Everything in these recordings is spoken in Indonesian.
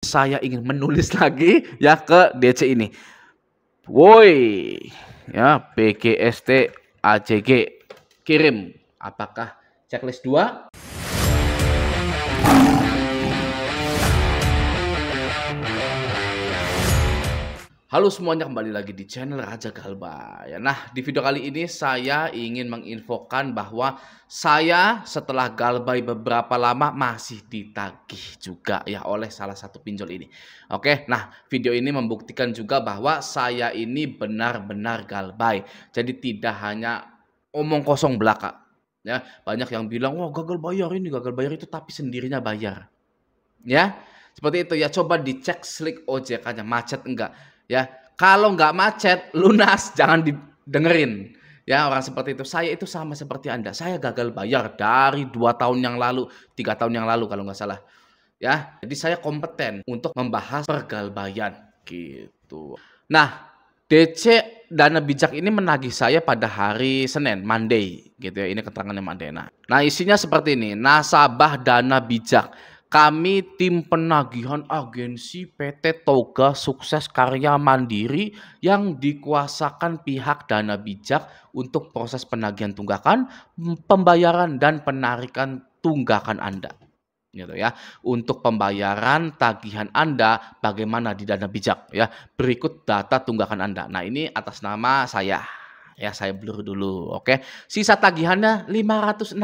Saya ingin menulis lagi ya ke DC ini. Woi, ya PGST AJG kirim. Apakah checklist 2? Halo semuanya, kembali lagi di channel Raja Galbay. Ya, nah, di video kali ini saya ingin menginfokan bahwa saya setelah Galbay beberapa lama masih ditagih juga ya oleh salah satu pinjol ini. Oke, nah video ini membuktikan juga bahwa saya ini benar-benar Galbay. Jadi tidak hanya omong kosong belaka. Ya, banyak yang bilang, wah gagal bayar ini, gagal bayar itu, tapi sendirinya bayar. Ya, seperti itu ya. Coba dicek slip OJK-nya macet enggak ya. Kalau enggak macet, lunas, jangan didengerin. Ya, orang seperti itu. Saya itu sama seperti Anda. Saya gagal bayar dari 2 tahun yang lalu, 3 tahun yang lalu kalau nggak salah. Ya, jadi saya kompeten untuk membahas pergalbayan gitu. Nah, DC Dana Bijak ini menagih saya pada hari Senin, Monday gitu ya. Ini keterangannya Monday. Nah, isinya seperti ini. Nasabah Dana Bijak, kami tim penagihan agensi PT Toga Sukses Karya Mandiri yang dikuasakan pihak Dana Bijak untuk proses penagihan tunggakan, pembayaran dan penarikan tunggakan Anda. Gitu ya. Untuk pembayaran tagihan Anda bagaimana di Dana Bijak ya. Berikut data tunggakan Anda. Nah, ini atas nama saya. Ya, saya blur dulu. Oke. Sisa tagihannya 506.000.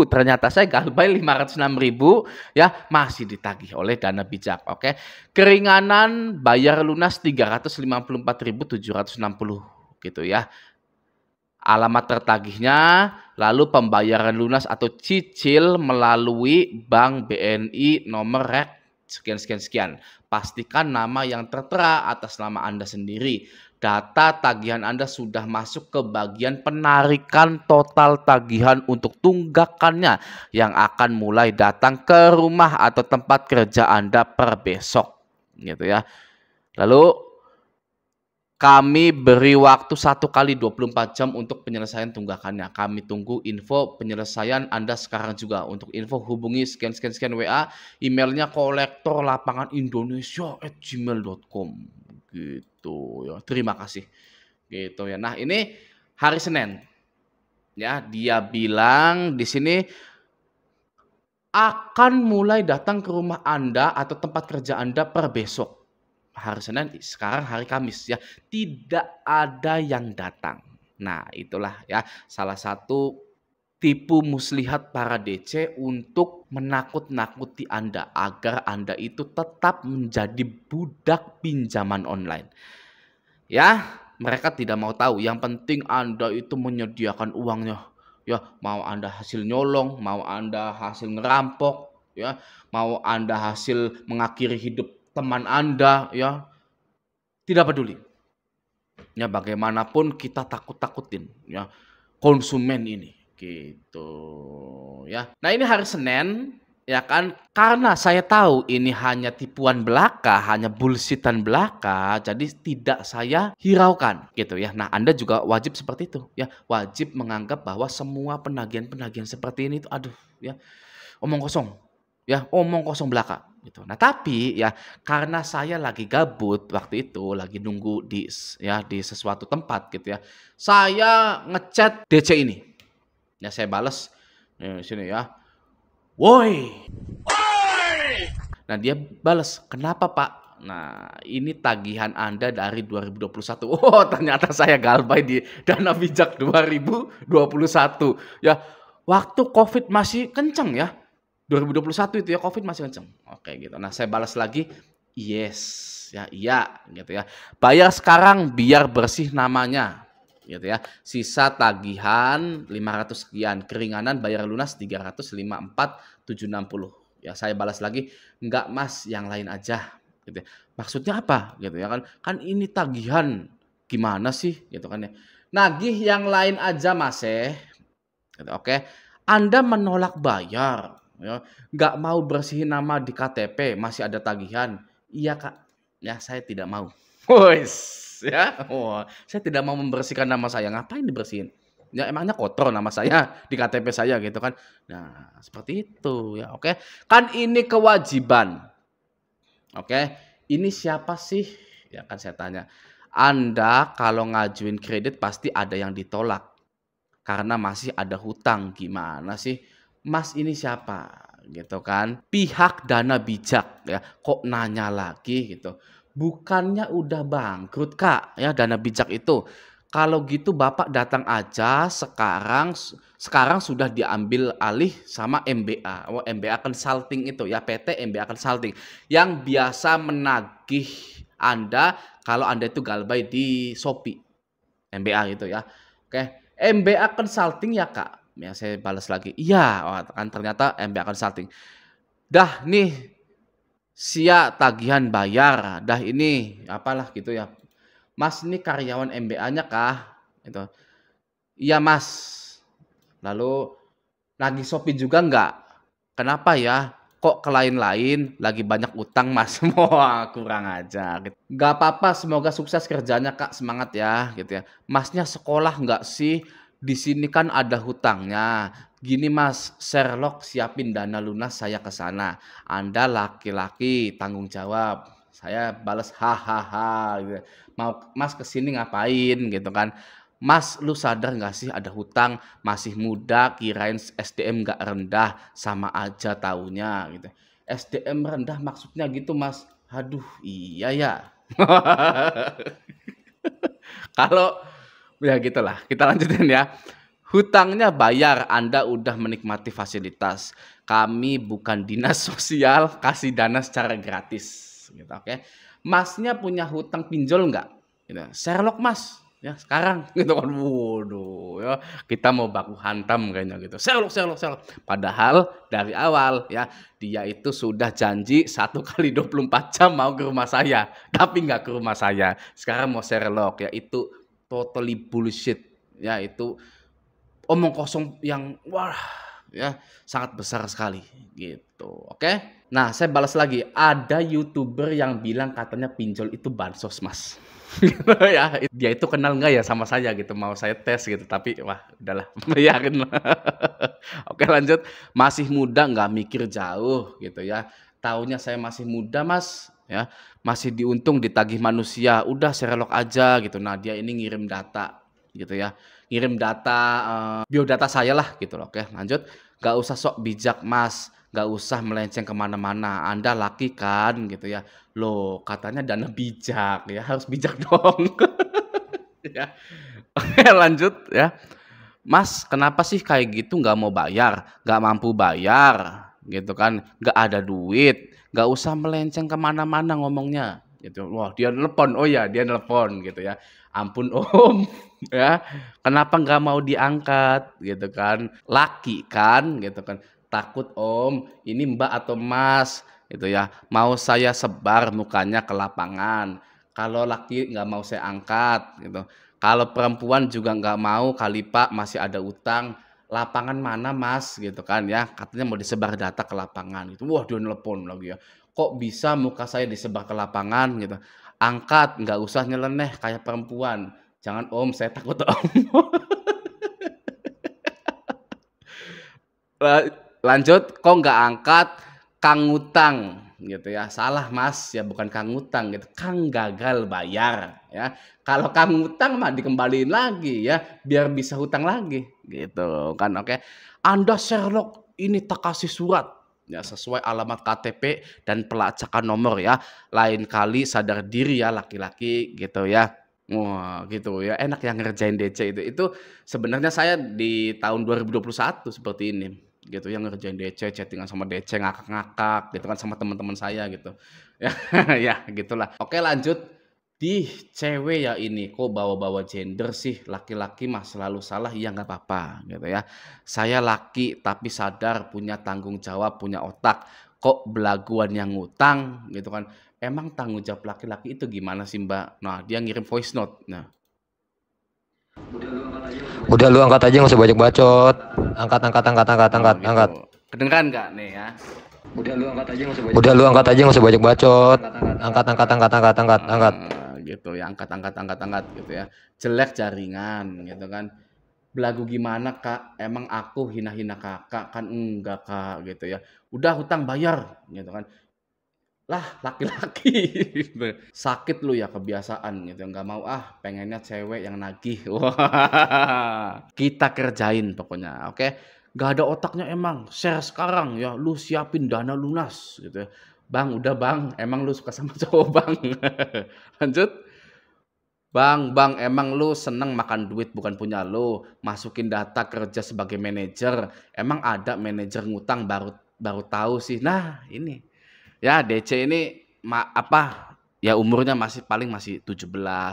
Ternyata saya Galbay 506.000 ya, masih ditagih oleh Dana Bijak. Oke. Keringanan bayar lunas 354.760 gitu ya. Alamat tertagihnya, lalu pembayaran lunas atau cicil melalui Bank BNI nomor rek sekian-sekian-sekian. Pastikan nama yang tertera atas nama Anda sendiri. Data tagihan Anda sudah masuk ke bagian penarikan total tagihan untuk tunggakannya yang akan mulai datang ke rumah atau tempat kerja Anda per besok. Gitu ya. Lalu kami beri waktu 1 kali 24 jam untuk penyelesaian tunggakannya. Kami tunggu info penyelesaian Anda sekarang juga. Untuk info hubungi sekian WA, emailnya kolektorlapanganindonesia@gmail.com gitu ya. Terima kasih. Gitu ya. Nah, ini hari Senin. Ya, dia bilang di sini akan mulai datang ke rumah Anda atau tempat kerja Anda per besok. Hari Senin, sekarang hari Kamis ya, tidak ada yang datang. Nah, itulah ya salah satu tipu muslihat para DC untuk menakut-nakuti Anda agar Anda itu tetap menjadi budak pinjaman online. Ya, mereka tidak mau tahu, yang penting Anda itu menyediakan uangnya. Ya, mau Anda hasil nyolong, mau Anda hasil ngerampok, ya, mau Anda hasil mengakhiri hidup teman Anda, ya, tidak peduli. Ya, bagaimanapun kita takut-takutin ya konsumen ini gitu ya. Nah, ini hari Senin ya kan, karena saya tahu ini hanya tipuan belaka, hanya bullshitan belaka, jadi tidak saya hiraukan gitu ya. Nah, Anda juga wajib seperti itu ya, wajib menganggap bahwa semua penagihan-penagihan seperti ini itu aduh ya, omong kosong. Ya, omong kosong belaka gitu. Nah, tapi ya karena saya lagi gabut waktu itu, lagi nunggu di sesuatu tempat gitu ya. Saya ngechat DC ini. Ya, saya balas sini ya. Woi. Nah, dia balas, "Kenapa, Pak?" Nah, ini tagihan Anda dari 2021. Oh, ternyata saya Galbay di Dana Bijak 2021. Ya, waktu Covid masih kenceng ya. 2021 itu ya, Covid masih kenceng. Oke gitu. Nah, saya balas lagi, yes, ya iya gitu ya. Bayar sekarang biar bersih namanya gitu ya. Sisa tagihan 500 sekian, keringanan bayar lunas 354.760. Ya, saya balas lagi, enggak Mas, yang lain aja gitu ya. Maksudnya apa gitu ya kan? Kan ini tagihan. Gimana sih gitu kan ya. Nagih yang lain aja Mas gitu, oke. Anda menolak bayar ya, nggak mau bersihin nama di KTP, masih ada tagihan. Iya Kak, ya saya tidak mau. Wes, ya, wah, saya tidak mau membersihkan nama saya. Ngapain dibersihin? Ya emangnya kotor nama saya di KTP saya gitu kan. Nah, seperti itu ya, oke. Kan ini kewajiban. Oke, ini siapa sih? Ya kan saya tanya. Anda kalau ngajuin kredit pasti ada yang ditolak karena masih ada hutang. Gimana sih? Mas ini siapa? Gitu kan. Pihak Dana Bijak ya. Kok nanya lagi gitu. Bukannya udah bangkrut, Kak, ya Dana Bijak itu. Kalau gitu Bapak datang aja sekarang sudah diambil alih sama MBA. Oh, MBA Consulting itu ya, PT MBA Consulting yang biasa menagih Anda kalau Anda itu galbay di Shopee. MBA gitu ya. Oke, MBA Consulting ya, Kak? Ya saya balas lagi, "Iya." Oh, kan ternyata MBA Consulting. Dah nih tagihan bayar, dah ini apalah gitu ya. "Mas ini karyawan MBA-nya kah?" Gitu. "Iya, Mas." Lalu, "Nagih Shopee juga enggak?" "Kenapa ya? Kok ke lain-lain lagi banyak utang, Mas?" Wah, kurang ajar gitu. "Nggak apa-apa, semoga sukses kerjanya, Kak, semangat ya," gitu ya. "Masnya sekolah nggak sih? Di sini kan ada hutangnya. Gini, Mas, Sherlock siapin dana lunas saya ke sana. Anda laki-laki, tanggung jawab." Saya balas, "Hahaha," gitu. "Mau Mas ke sini ngapain?" Gitu kan. "Mas, lu sadar nggak sih ada hutang? Masih muda kirain SDM nggak rendah, sama aja taunya," gitu. "SDM rendah maksudnya gitu, Mas?" Aduh, iya ya. Kalau ya gitulah, kita lanjutin ya. Hutangnya bayar, Anda udah menikmati fasilitas. Kami bukan dinas sosial, kasih dana secara gratis, gitu, oke. Masnya punya hutang pinjol nggak? Gitu. "Sherlock, Mas." Ya sekarang gitu kan. Waduh ya, kita mau baku hantam kayaknya gitu. "Sherlock, Sherlock, Sherlock." Padahal dari awal ya, dia itu sudah janji 1 kali 24 jam mau ke rumah saya, tapi nggak ke rumah saya. Sekarang mau Sherlock, ya itu totally bullshit. Ya itu omong kosong yang wah ya sangat besar sekali gitu. Oke. Nah, saya balas lagi, ada YouTuber yang bilang katanya pinjol itu bansos, Mas. Gitu ya. Dia itu kenal nggak ya sama saya gitu, mau saya tes gitu, tapi wah udahlah biarin lah. Oke lanjut, "Masih muda nggak mikir jauh," gitu ya. "Taunya saya masih muda, Mas, ya, masih diuntung ditagih manusia, udah Sherlock aja," gitu. Nah, dia ini ngirim data gitu ya, ngirim data, biodata saya lah gitu loh. Oke lanjut, "Nggak usah sok bijak, Mas, nggak usah melenceng kemana mana, Anda laki kan," gitu ya. Loh katanya dana bijak ya, harus bijak dong. Ya. Oke lanjut ya, "Mas kenapa sih kayak gitu nggak mau bayar? Nggak mampu bayar?" Gitu kan, "Nggak ada duit, nggak usah melenceng kemana mana ngomongnya," gitu. Wah dia nelepon, oh ya dia nelepon gitu ya. "Ampun Om," ya, "kenapa nggak mau diangkat?" Gitu kan, "Laki kan," gitu kan, "Takut Om, ini Mbak atau Mas," gitu ya, "mau saya sebar mukanya ke lapangan. Kalau laki nggak mau saya angkat," gitu. "Kalau perempuan juga nggak mau kali Pak, masih ada utang." "Lapangan mana Mas?" Gitu kan ya, katanya mau disebar data ke lapangan gitu. Wah dia nelepon lagi ya, "Kok bisa muka saya disebar ke lapangan?" Gitu. "Angkat, nggak usah nyeleneh kayak perempuan." "Jangan Om, saya takut Om." La lanjut, "Kok nggak angkat? Kang ngutang," gitu ya. "Salah Mas, ya bukan Kang ngutang," gitu, "Kang gagal bayar," ya. Kalau Kang ngutang mah dikembaliin lagi ya, biar bisa hutang lagi, gitu kan, oke. "Anda Sherlock, ini tak kasih surat, ya sesuai alamat KTP dan pelacakan nomor ya, lain kali sadar diri ya laki-laki," gitu ya. Wah, gitu ya, enak yang ngerjain DC itu. Itu sebenarnya saya di tahun 2021 seperti ini, gitu ya, ngerjain DC, chatting-an sama DC, ngakak-ngakak gitu kan sama teman-teman saya gitu. Ya ya gitulah. Oke lanjut, di cewek ya ini, kok bawa-bawa gender sih, laki-laki mah selalu salah, ya nggak apa-apa gitu ya. Saya laki tapi sadar, punya tanggung jawab, punya otak, kok belaguan yang ngutang gitu kan. Emang tanggung jawab laki-laki itu gimana sih Mbak? Nah dia ngirim voice note, nah. Udah lu angkat aja nggak usah banyak bacot. Angkat, angkat, angkat, angkat, Oh angkat, gitu. angkat. Kedengeran nggak nih ya? Udah lu angkat aja nggak usah banyak bacot. Angkat, angkat, angkat, angkat, angkat, angkat. Gitu ya, angkat angkat angkat angkat gitu ya. Jelek jaringan gitu kan. Belagu gimana Kak? Emang aku hina-hina Kakak? Kan enggak Kak gitu ya. Udah hutang bayar gitu kan. Lah, laki-laki. Sakit lu ya kebiasaan gitu. Nggak mau pengennya cewek yang nagih. Wah, kita kerjain pokoknya, oke? Nggak ada otaknya emang. Share sekarang ya, lu siapin dana lunas gitu ya. Bang, udah bang, emang lu suka sama cowok bang? Lanjut. Bang, emang lu seneng makan duit bukan punya lu? Masukin data kerja sebagai manajer. Emang ada manajer ngutang baru baru tahu sih. Nah, ini. Ya, DC ini ya umurnya masih 17,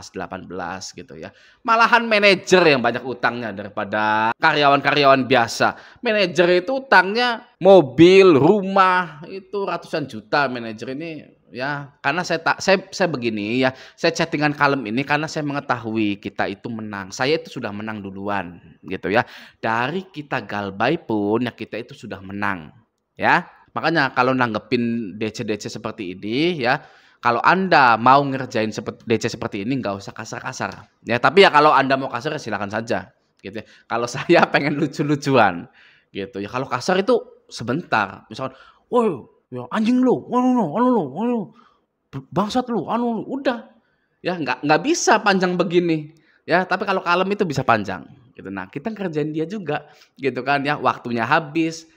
18 gitu ya. Malahan manajer yang banyak utangnya daripada karyawan-karyawan biasa. Manajer itu utangnya mobil, rumah, itu ratusan juta manajer ini ya. Karena saya begini ya, saya chattingan kalem ini karena saya mengetahui kita itu menang. Saya itu sudah menang duluan gitu ya. Dari kita galbay pun ya kita itu sudah menang ya. Makanya kalau nanggepin DC-DC seperti ini ya, kalau Anda mau ngerjain DC seperti ini nggak usah kasar-kasar. Ya, tapi ya kalau Anda mau kasar ya silakan saja gitu ya. Kalau saya pengen lucu-lucuan gitu ya. Kalau kasar itu sebentar. Misalkan, "Woi, ya anjing lu, anu lu, bangsat lu, anu lu." Udah. Ya nggak bisa panjang begini. Ya, tapi kalau kalem itu bisa panjang gitu. Nah, kita ngerjain dia juga gitu kan ya, waktunya habis,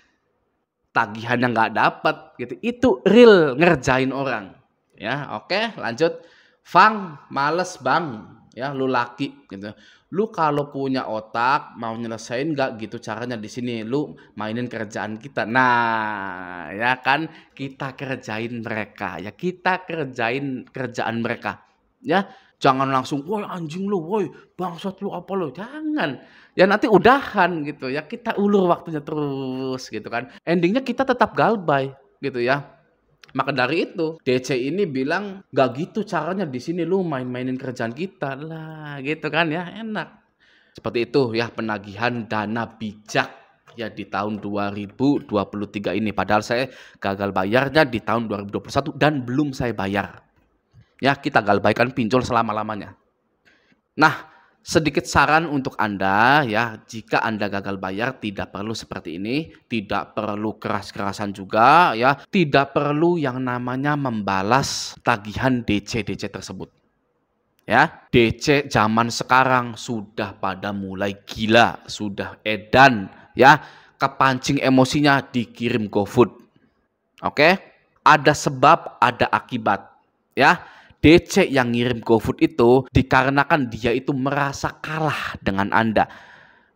tagihannya nggak dapet gitu. Itu real ngerjain orang. Ya, oke, lanjut. Fang, males bang. Ya, lu laki gitu. Lu kalau punya otak mau nyelesain nggak gitu caranya di sini. Lu mainin kerjaan kita. Nah, ya kan kita kerjain mereka. Ya, kita kerjain kerjaan mereka. Ya, jangan langsung, woi anjing lu, woi bangsat lu apa lu. Jangan. Ya nanti udahan gitu ya, kita ulur waktunya terus gitu kan. Endingnya kita tetap galbay gitu ya. Maka dari itu DC ini bilang, "Gak gitu caranya di sini lu main-mainin kerjaan kita." Lah gitu kan ya, enak. Seperti itu ya penagihan dana bijak ya di tahun 2023 ini. Padahal saya gagal bayarnya di tahun 2021 dan belum saya bayar. Ya kita galbaikan pinjol selama-lamanya. Nah, sedikit saran untuk Anda ya, jika Anda gagal bayar tidak perlu seperti ini, tidak perlu keras-kerasan juga ya, tidak perlu yang namanya membalas tagihan DC-DC tersebut. Ya, DC zaman sekarang sudah pada mulai gila, sudah edan ya, kepancing emosinya dikirim GoFood. Oke? Ada sebab, ada akibat ya. DC yang ngirim GoFood itu dikarenakan dia itu merasa kalah dengan Anda.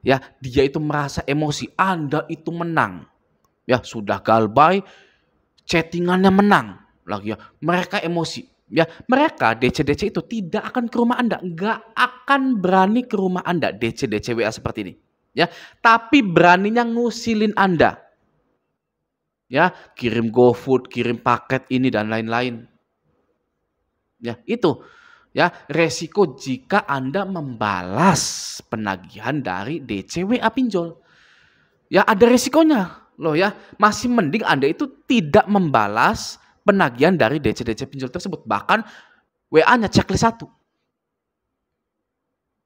Ya, dia itu merasa emosi, Anda itu menang. Ya, sudah galbay, chattingannya menang. Lagi ya, mereka emosi. Ya, mereka DC-DC itu tidak akan ke rumah Anda, nggak akan berani ke rumah Anda DC-DC WA seperti ini. Ya, tapi beraninya ngusilin Anda. Ya, kirim GoFood, kirim paket ini dan lain-lain. Ya, itu ya resiko jika Anda membalas penagihan dari DC WA pinjol. Ya ada resikonya loh ya. Masih mending Anda itu tidak membalas penagihan dari DC pinjol tersebut. Bahkan WA-nya checklist 1.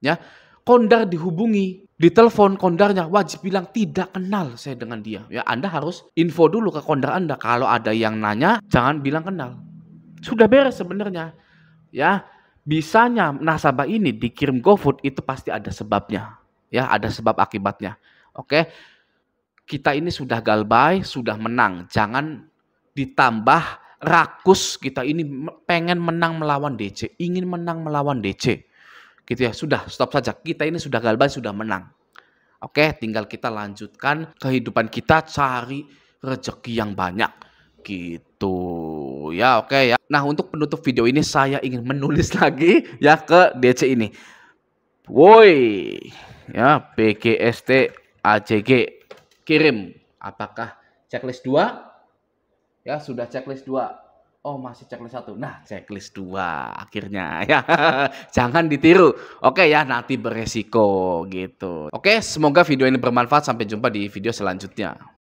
Ya, kondar dihubungi, ditelepon kondarnya wajib bilang tidak kenal saya dengan dia. Ya, Anda harus info dulu ke kondar Anda. Kalau ada yang nanya, jangan bilang kenal. Sudah beres sebenarnya. Ya, bisanya nasabah ini dikirim GoFood itu pasti ada sebabnya. Ya, ada sebab akibatnya. Oke. Kita ini sudah galbay, sudah menang. Jangan ditambah rakus, kita ini pengen menang melawan DC, ingin menang melawan DC. Gitu ya, sudah stop saja. Kita ini sudah galbay, sudah menang. Oke, tinggal kita lanjutkan kehidupan kita, cari rezeki yang banyak. Gitu ya, oke ya. Nah, untuk penutup video ini saya ingin menulis lagi ya ke DC ini. Woi, ya PGST ACG kirim. Apakah checklist 2? Ya, sudah checklist 2. Oh, masih checklist 1. Nah, checklist 2 akhirnya ya. Jangan ditiru. Oke ya, nanti beresiko gitu. Oke, semoga video ini bermanfaat. Sampai jumpa di video selanjutnya.